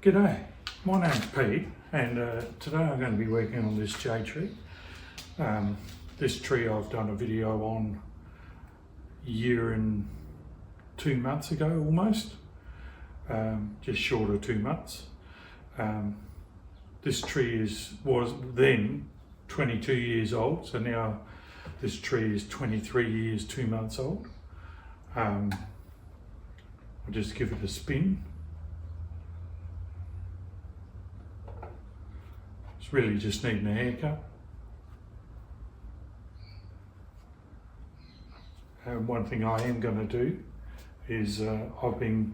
G'day, my name's Pete and today I'm going to be working on this jade tree. This tree I've done a video on a year and 2 months ago almost, just short of 2 months. This tree was then 22 years old, so now this tree is 23 years 2 months old. I'll just give it a spin. It's really just needing a haircut. And one thing I am going to do is I've been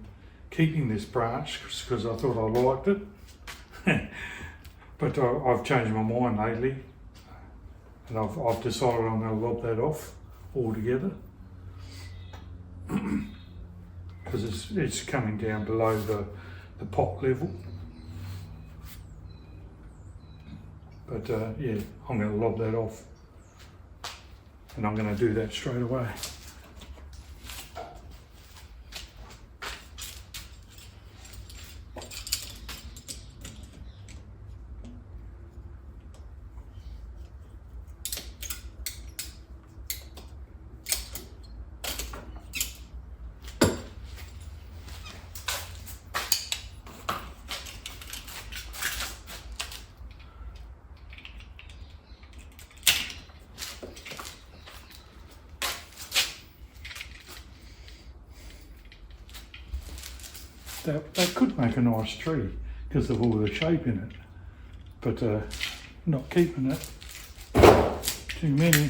keeping this branch because I thought I liked it, but I've changed my mind lately, and I've decided I'm going to lob that off altogether because it's coming down below the pot level. But yeah, I'm going to lob that off, and I'm going to do that straight away. That could make a nice tree because of all the shape in it, but not keeping it. Too many,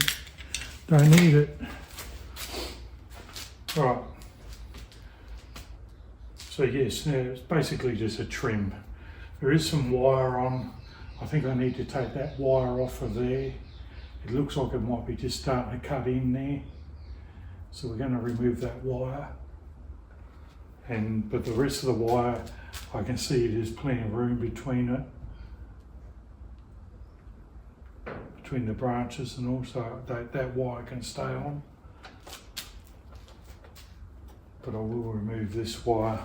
don't need it. Right, so yes, now it's basically just a trim. There is some wire on. I think I need to take that wire off of there. It looks like it might be just starting to cut in there. So we're going to remove that wire. But the rest of the wire, I can see there's plenty of room between it, between the branches, and also that wire can stay on. But I will remove this wire.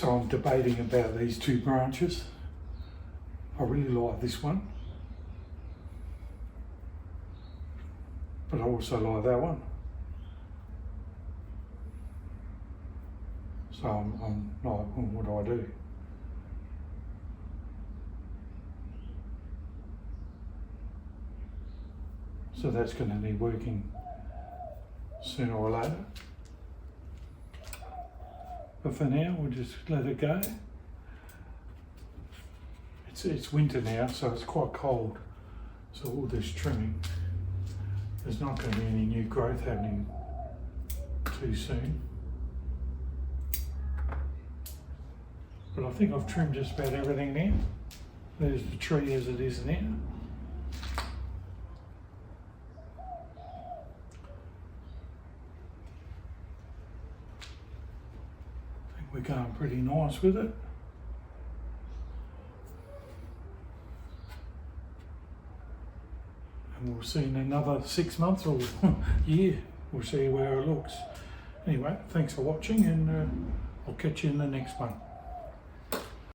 So I'm debating about these two branches. I really like this one, but I also like that one. So I'm like, what do I do? So that's going to need working sooner or later. But for now, we'll just let it go. It's winter now, so it's quite cold. So all this trimming, there's not going to be any new growth happening too soon. But I think I've trimmed just about everything now. There's the tree as it is now. I think we're going pretty nice with it. And we'll see in another 6 months or year, we'll see where it looks. Anyway, thanks for watching, and I'll catch you in the next one.